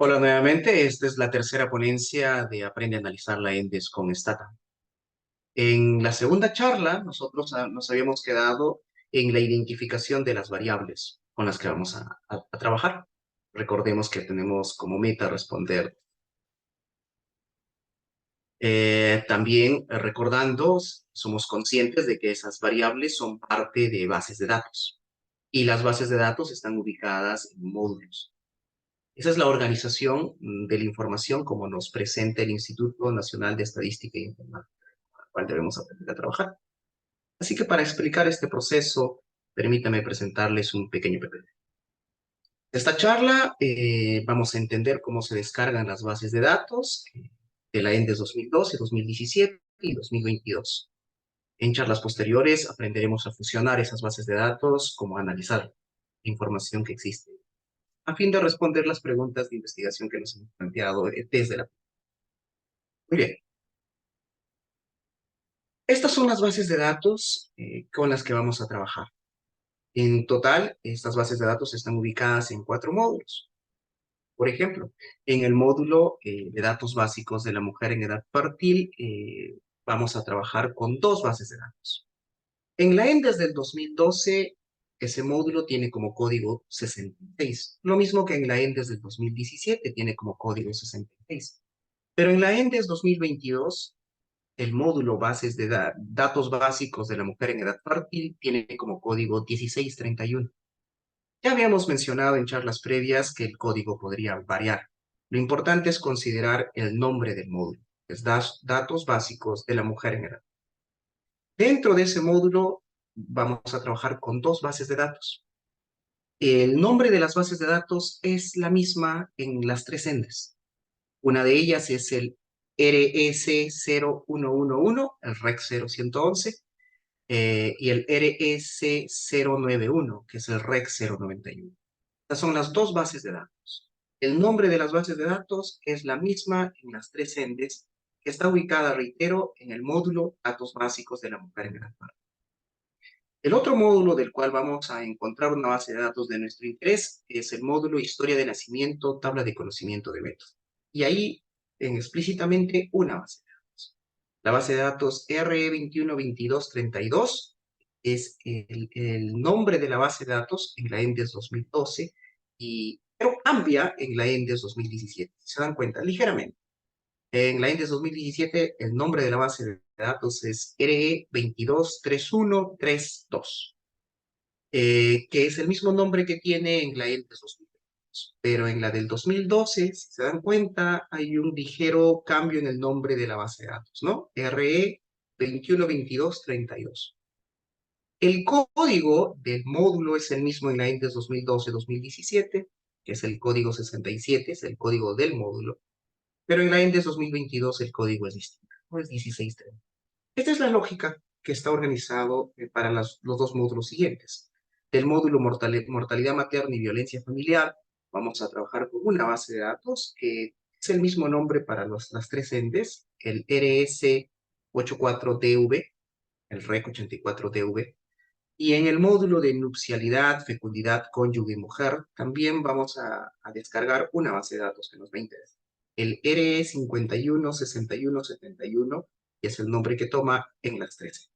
Hola nuevamente, esta es la tercera ponencia de Aprende a analizar la ENDES con Stata. En la segunda charla, nosotros nos habíamos quedado en la identificación de las variables con las que vamos a trabajar. Recordemos que tenemos como meta responder. También recordando, somos conscientes de que esas variables son parte de bases de datos y las bases de datos están ubicadas en módulos. Esa es la organización de la información como nos presenta el Instituto Nacional de Estadística e Informática, con el cual debemos aprender a trabajar. Así que para explicar este proceso, permítame presentarles un pequeño PPT. Esta charla vamos a entender cómo se descargan las bases de datos de la ENDES 2012, 2017 y 2022. En charlas posteriores aprenderemos a fusionar esas bases de datos, como analizar la información que existe, a fin de responder las preguntas de investigación que nos hemos planteado desde la... Muy bien. Estas son las bases de datos con las que vamos a trabajar. En total, estas bases de datos están ubicadas en 4 módulos. Por ejemplo, en el módulo de datos básicos de la mujer en edad fértil, vamos a trabajar con 2 bases de datos. En la ENDES del 2012, ese módulo tiene como código 66, lo mismo que en la ENDES del 2017 tiene como código 66. Pero en la ENDES 2022, el módulo bases de datos básicos de la mujer en edad fértil tiene como código 1631. Ya habíamos mencionado en charlas previas que el código podría variar. Lo importante es considerar el nombre del módulo, es datos básicos de la mujer en edad. Dentro de ese módulo vamos a trabajar con 2 bases de datos. El nombre de las bases de datos es la misma en las 3 endes. Una de ellas es el RS0111, el REC 0111, y el RS091, que es el REC 091. Estas son las 2 bases de datos. El nombre de las bases de datos es la misma en las 3 endes, que está ubicada, reitero, en el módulo Datos Básicos de la Mujer en Edad Fértil. El otro módulo del cual vamos a encontrar una base de datos de nuestro interés es el módulo Historia de Nacimiento, Tabla de Conocimiento de Método. Y ahí, explícitamente, una base de datos. La base de datos RE212232 es el nombre de la base de datos en la ENDES 2012, pero cambia en la ENDES 2017. ¿Se dan cuenta? Ligeramente. En la INDES 2017, el nombre de la base de datos es RE223132, que es el mismo nombre que tiene en la INDES 2022. Pero en la del 2012, si se dan cuenta, hay un ligero cambio en el nombre de la base de datos, ¿no? RE212232. El código del módulo es el mismo en la INDES 2012-2017, que es el código 67, es el código del módulo. Pero en la ENDES 2022 el código es distinto, no es 1630. Esta es la lógica que está organizado para los 2 módulos siguientes. Del módulo mortalidad materna y violencia familiar, vamos a trabajar con una base de datos que es el mismo nombre para las 3 ENDES, el RS84DV, el REC84DV. Y en el módulo de nupcialidad, fecundidad, cónyuge y mujer, también vamos a descargar una base de datos que nos va a interesar. El RE516171, que es el nombre que toma en las 13.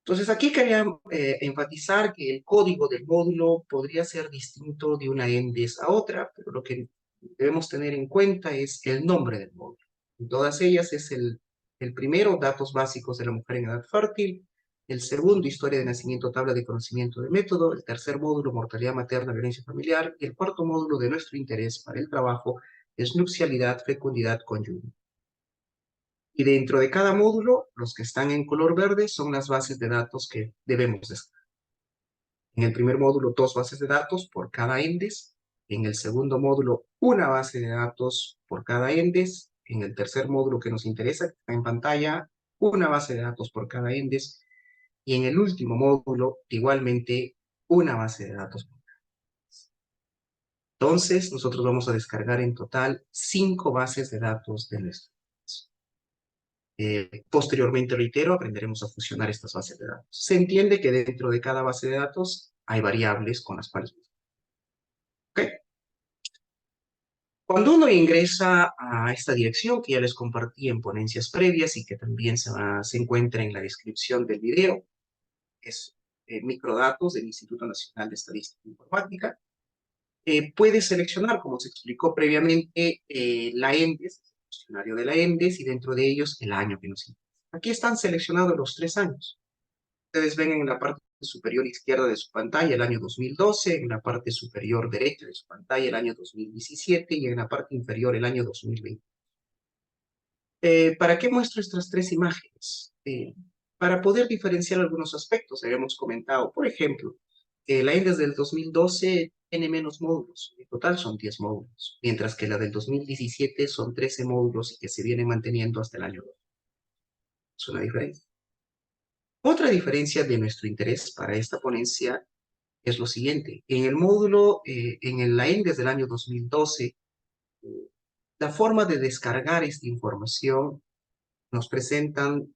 Entonces aquí quería enfatizar que el código del módulo podría ser distinto de una ENDES a otra, pero lo que debemos tener en cuenta es el nombre del módulo. En todas ellas es el primero, datos básicos de la mujer en edad fértil; el segundo, historia de nacimiento, tabla de conocimiento de método; el tercer módulo, mortalidad materna, violencia familiar; y el cuarto módulo de nuestro interés para el trabajo es nupcialidad, fecundidad, cónyuge. Y dentro de cada módulo, los que están en color verde son las bases de datos que debemos descargar. En el primer módulo, 2 bases de datos por cada ENDES. En el segundo módulo, una base de datos por cada ENDES. En el tercer módulo que nos interesa, que está en pantalla, una base de datos por cada ENDES. Y en el último módulo, igualmente, una base de datos por cada ENDES. Entonces, nosotros vamos a descargar en total 5 bases de datos de nuestro. Posteriormente, reitero, aprenderemos a fusionar estas bases de datos. Se entiende que dentro de cada base de datos hay variables con las cuales... ¿Ok? Cuando uno ingresa a esta dirección, que ya les compartí en ponencias previas y que también se encuentra en la descripción del video, es microdatos del Instituto Nacional de Estadística e Informática, puede seleccionar, como se explicó previamente, la ENDES, el cuestionario de la ENDES, y dentro de ellos el año que nos interesa. Aquí están seleccionados los 3 años. Ustedes ven en la parte superior izquierda de su pantalla el año 2012, en la parte superior derecha de su pantalla el año 2017 y en la parte inferior el año 2020. ¿Para qué muestro estas 3 imágenes? Para poder diferenciar algunos aspectos. Habíamos comentado, por ejemplo, que la INDES del 2012 tiene menos módulos, en total son 10 módulos, mientras que la del 2017 son 13 módulos y que se vienen manteniendo hasta el año 2. Es una diferencia. Otra diferencia de nuestro interés para esta ponencia es lo siguiente. En el módulo, la INDES del año 2012, eh, la forma de descargar esta información nos presentan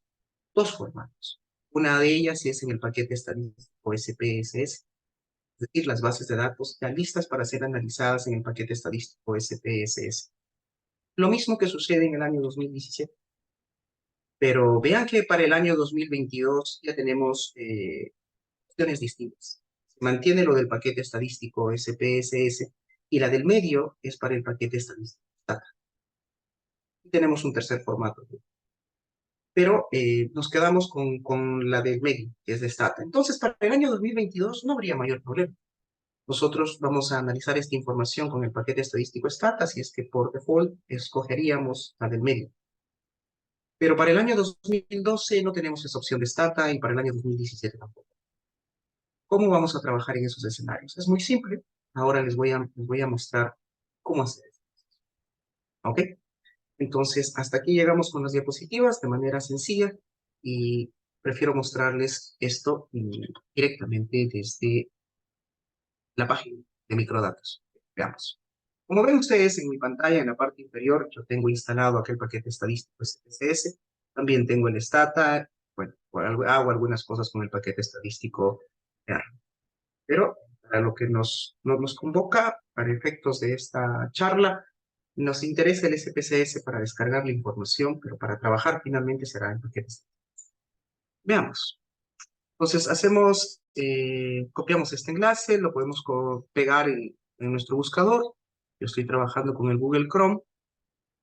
2 formatos. Una de ellas es en el paquete estadístico SPSS, es decir, las bases de datos ya listas para ser analizadas en el paquete estadístico SPSS. Lo mismo que sucede en el año 2017. Pero vean que para el año 2022 ya tenemos opciones distintas. Se mantiene lo del paquete estadístico SPSS y la del medio es para el paquete estadístico Stata. Y tenemos un tercer formato, pero nos quedamos con la del medio, que es de Stata. Entonces, para el año 2022 no habría mayor problema. Nosotros vamos a analizar esta información con el paquete estadístico Stata, si es que por default escogeríamos la del medio. Pero para el año 2012 no tenemos esa opción de Stata y para el año 2017 tampoco. ¿Cómo vamos a trabajar en esos escenarios? Es muy simple. Ahora les voy a mostrar cómo hacer eso. ¿Ok? Entonces, hasta aquí llegamos con las diapositivas de manera sencilla y prefiero mostrarles esto directamente desde la página de microdatos. Veamos. Como ven ustedes en mi pantalla, en la parte inferior, yo tengo instalado aquel paquete estadístico SPSS. También tengo el Stata. Bueno, hago algunas cosas con el paquete estadístico R. Pero para lo que nos convoca, para efectos de esta charla, nos interesa el SPSS para descargar la información, pero para trabajar finalmente será en paquetes. Veamos. Entonces copiamos este enlace, lo podemos pegar en nuestro buscador. Yo estoy trabajando con el Google Chrome,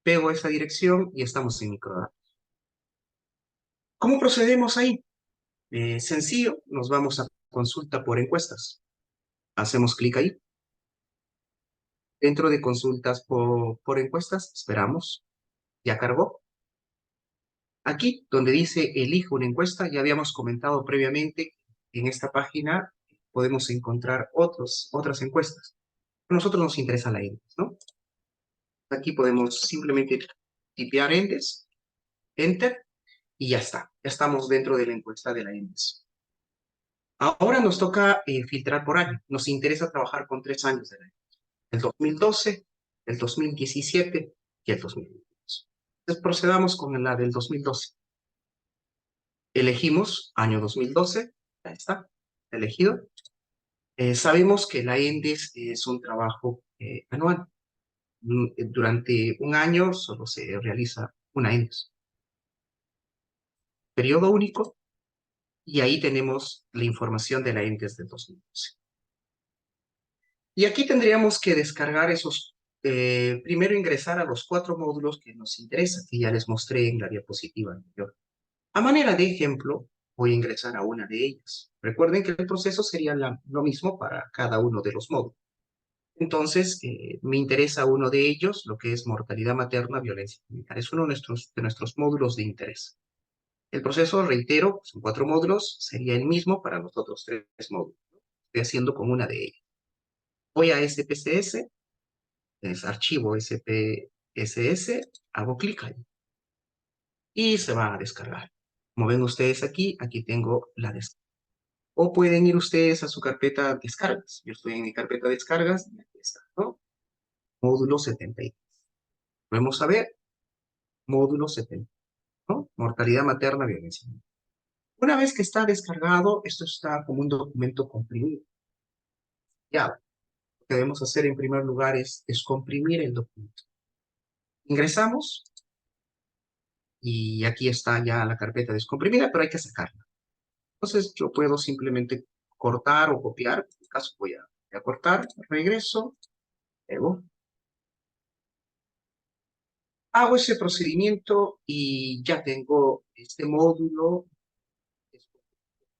pego esa dirección y estamos en microdatos. ¿Cómo procedemos ahí? Sencillo, nos vamos a consulta por encuestas. Hacemos clic ahí. Dentro de consultas por encuestas, esperamos. Ya cargó. Aquí, donde dice elige una encuesta, ya habíamos comentado previamente, en esta página podemos encontrar otras encuestas. A nosotros nos interesa la ENDES, ¿no? Aquí podemos simplemente tipear ENDES, Enter, y ya está. Ya estamos dentro de la encuesta de la ENDES. Ahora nos toca filtrar por año. Nos interesa trabajar con 3 años de la ENDES. El 2012, el 2017 y el 2022. Entonces procedamos con la del 2012. Elegimos año 2012, ya está, elegido. Sabemos que la ENDES es un trabajo anual. Durante un año solo se realiza una ENDES. Periodo único, y ahí tenemos la información de la ENDES del 2012. Y aquí tendríamos que descargar primero ingresar a los 4 módulos que nos interesan, que ya les mostré en la diapositiva anterior. A manera de ejemplo, voy a ingresar a una de ellas. Recuerden que el proceso sería lo mismo para cada uno de los módulos. Entonces, me interesa uno de ellos, lo que es mortalidad materna, violencia familiar. Es uno de nuestros módulos de interés. El proceso, reitero, son 4 módulos, sería el mismo para los otros 3 módulos. Estoy haciendo con una de ellas. Voy a SPSS, es archivo SPSS, hago clic ahí y se va a descargar. Como ven ustedes aquí tengo la descarga. O pueden ir ustedes a su carpeta descargas. Yo estoy en mi carpeta descargas y aquí está, ¿no? Módulo 73. Vamos a ver, módulo 70, ¿no? Mortalidad materna, violencia. Una vez que está descargado, esto está como un documento comprimido. Ya, Lo que debemos hacer en primer lugar es descomprimir el documento. Ingresamos y aquí está ya la carpeta descomprimida, pero hay que sacarla. Entonces yo puedo simplemente cortar o copiar. En este caso voy a cortar, regreso, luego hago ese procedimiento y ya tengo este módulo,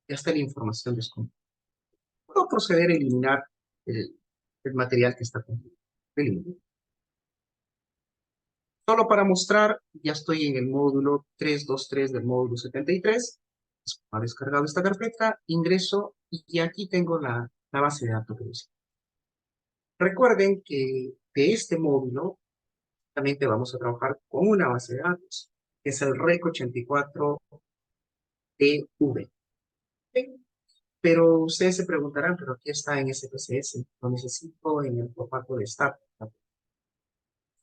ya está la información descomprimida. Puedo proceder a eliminar el, el material que está contenido. Elimino. Solo para mostrar, ya estoy en el módulo 323 del módulo 73. Ha descargado esta carpeta, ingreso y aquí tengo la base de datos que uso. Recuerden que de este módulo también te vamos a trabajar con una base de datos, que es el REC 84DV. Pero ustedes se preguntarán, ¿pero aquí está en SPSS? Lo necesito en el formato de STAT.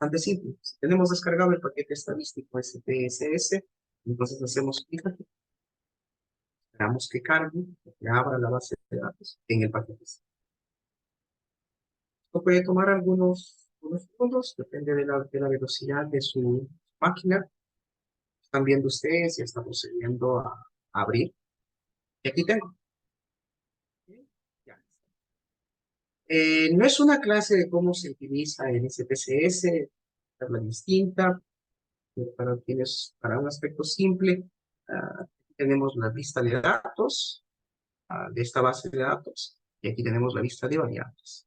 Bastante simple. Si tenemos descargado el paquete estadístico SPSS, entonces hacemos clic aquí, esperamos que cargue, que abra la base de datos en el paquete. Esto puede tomar unos segundos, depende de la velocidad de su máquina. Están viendo ustedes, ya está procediendo a abrir. Y aquí tengo. Ya. No es una clase de cómo se utiliza el SPSS, es la distinta, para un aspecto simple, tenemos la lista de datos de esta base de datos y aquí tenemos la lista de variables.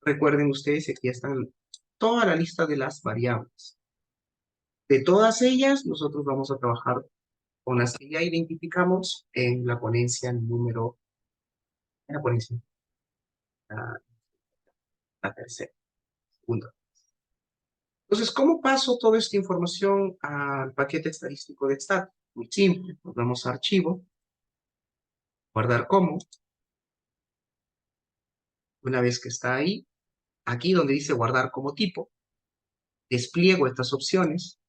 Recuerden ustedes que aquí están toda la lista de las variables. De todas ellas, nosotros vamos a trabajar con las que ya identificamos en la ponencia número, en la ponencia, la, la tercera, segunda. Entonces, ¿cómo paso toda esta información al paquete estadístico de STAT? Muy simple, nos vamos a archivo, guardar como. Una vez que está ahí, aquí donde dice guardar como tipo, despliego estas opciones,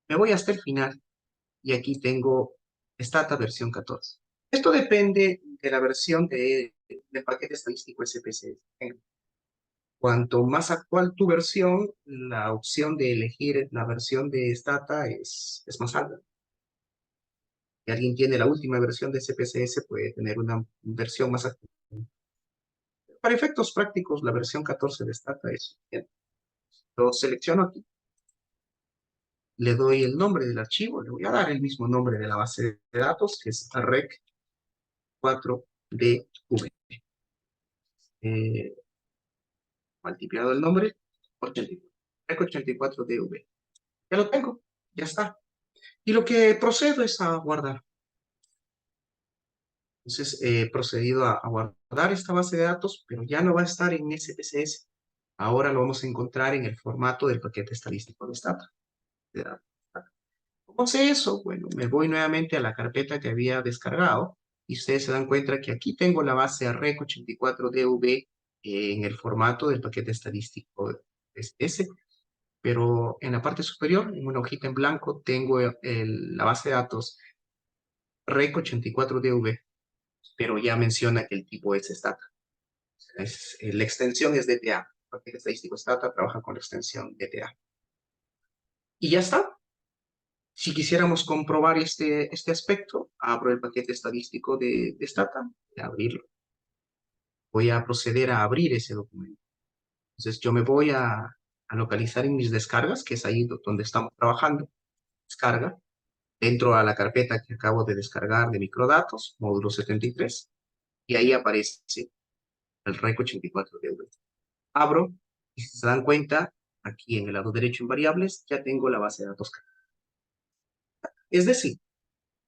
me voy hasta el final y aquí tengo Stata versión 14. Esto depende de la versión del paquete estadístico SPSS. Cuanto más actual tu versión, la opción de elegir la versión de Stata es más alta. Si alguien tiene la última versión de SPSS, puede tener una versión más actual. Para efectos prácticos, la versión 14 de Stata es suficiente. Lo selecciono aquí, le doy el nombre del archivo, le voy a dar el mismo nombre de la base de datos, que es REC 4DV. Multiplicado el nombre, 84. REC 84DV. Ya lo tengo, ya está. Y lo que procedo es a guardar. Entonces, he procedido a guardar esta base de datos, pero ya no va a estar en SPSS. Ahora lo vamos a encontrar en el formato del paquete estadístico de Stata. ¿Cómo sé eso? Bueno, me voy nuevamente a la carpeta que había descargado y ustedes se dan cuenta que aquí tengo la base REC 84DV en el formato del paquete estadístico S, pero en la parte superior, en una hojita en blanco, tengo la base de datos REC 84DV, pero ya menciona que el tipo es Stata. La extensión es DTA. El paquete estadístico Stata trabaja con la extensión DTA. Y ya está. Si quisiéramos comprobar este aspecto, abro el paquete estadístico de Stata, voy a abrirlo. Voy a proceder a abrir ese documento. Entonces yo me voy a localizar en mis descargas, que es ahí donde estamos trabajando. Descarga. Entro a la carpeta que acabo de descargar de microdatos, módulo 73, y ahí aparece el REC 84DV. Abro, y si se dan cuenta, aquí en el lado derecho en variables, ya tengo la base de datos. Es decir,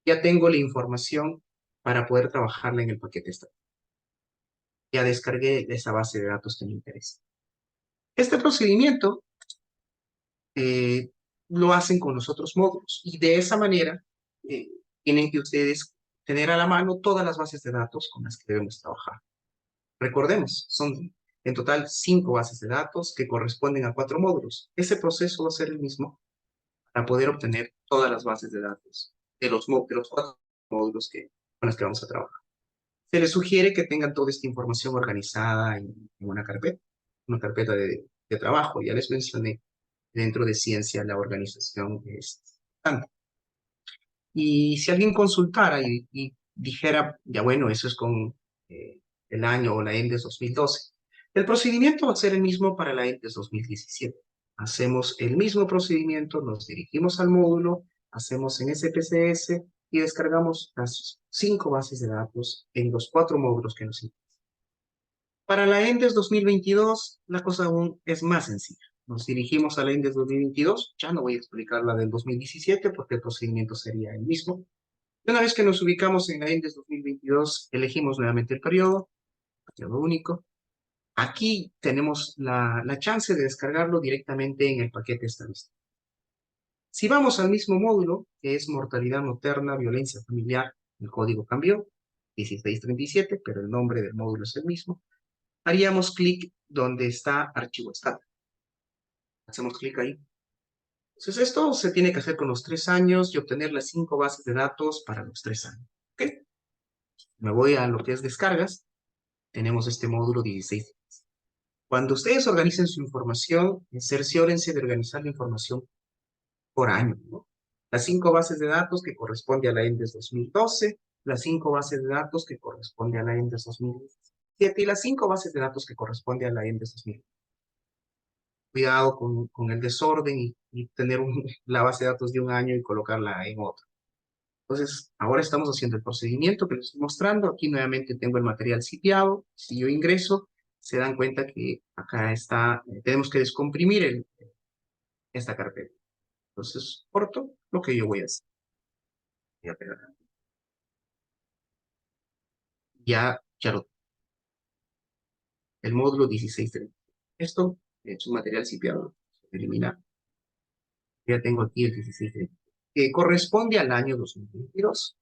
ya tengo la información para poder trabajarla en el paquete estadístico. Ya descargué esa base de datos que me interesa. Este procedimiento lo hacen con los otros módulos y de esa manera eh, tienen que ustedes tener a la mano todas las bases de datos con las que debemos trabajar. Recordemos, son en total 5 bases de datos que corresponden a 4 módulos. Ese proceso va a ser el mismo para poder obtener todas las bases de datos de los 4 módulos con los que vamos a trabajar. Se les sugiere que tengan toda esta información organizada en una carpeta. una carpeta de trabajo. Ya les mencioné, dentro de ciencia la organización es bastante. Y si alguien consultara y dijera, ya bueno, eso es con el año o la ENDES 2012, el procedimiento va a ser el mismo para la ENDES 2017. Hacemos el mismo procedimiento, nos dirigimos al módulo, hacemos en SPSS y descargamos las 5 bases de datos en los 4 módulos que nos interesan. Para la ENDES 2022, la cosa aún es más sencilla. Nos dirigimos a la ENDES 2022, ya no voy a explicar la del 2017 porque el procedimiento sería el mismo. Una vez que nos ubicamos en la INDES 2022, elegimos nuevamente el periodo único. Aquí tenemos la chance de descargarlo directamente en el paquete estadístico. Si vamos al mismo módulo, que es mortalidad materna, violencia familiar, el código cambió, 1637, pero el nombre del módulo es el mismo, haríamos clic donde está archivo estándar. Hacemos clic ahí. Entonces esto se tiene que hacer con los 3 años y obtener las 5 bases de datos para los 3 años. ¿Ok? Me voy a lo que es descargas. Tenemos este módulo 16. Cuando ustedes organicen su información, cerciórense de organizar la información por año, ¿no? Las 5 bases de datos que corresponde a la ENDES 2012, las 5 bases de datos que corresponde a la ENDES 2017 y las 5 bases de datos que corresponde a la ENDES 2000. Cuidado con el desorden y tener la base de datos de un año y colocarla en otro. Entonces, ahora estamos haciendo el procedimiento que les estoy mostrando. Aquí nuevamente tengo el material sitiado. Si yo ingreso, se dan cuenta que acá está, tenemos que descomprimir esta carpeta. Entonces, corto lo que yo voy a hacer. Voy a pegar. Ya lo el módulo 1630. Esto es un material sitiado. Eliminar. Ya tengo aquí el 1630, que corresponde al año 2022.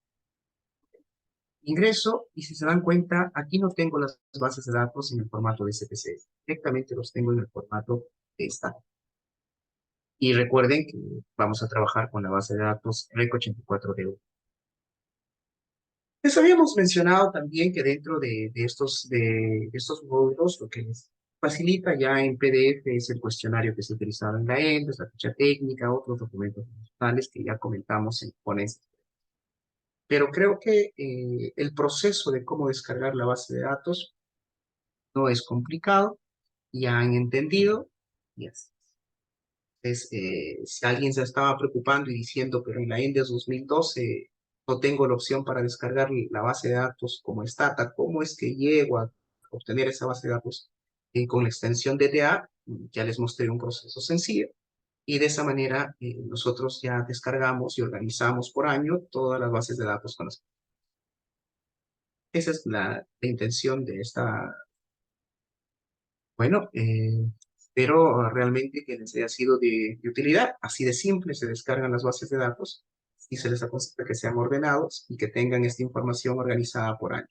Ingreso y si se dan cuenta, aquí no tengo las bases de datos en el formato de SPSS. Directamente los tengo en el formato de esta. Y recuerden que vamos a trabajar con la base de datos REC84DU. Les habíamos mencionado también que dentro de estos módulos, lo que les facilita ya en PDF es el cuestionario que se utilizaba en la ENDES, la ficha técnica, otros documentos funcionales que ya comentamos en ponencia. Pero creo que el proceso de cómo descargar la base de datos no es complicado, ya han entendido, yes. Entonces, si alguien se estaba preocupando y diciendo, pero en la INDES 2012 no tengo la opción para descargar la base de datos como Stata, ¿cómo es que llego a obtener esa base de datos? Con la extensión DTA, ya les mostré un proceso sencillo, y de esa manera nosotros ya descargamos y organizamos por año todas las bases de datos con las. Esa es la intención de esta. Bueno, espero realmente que les haya sido de utilidad. Así de simple se descargan las bases de datos y se les aconseja que sean ordenados y que tengan esta información organizada por año.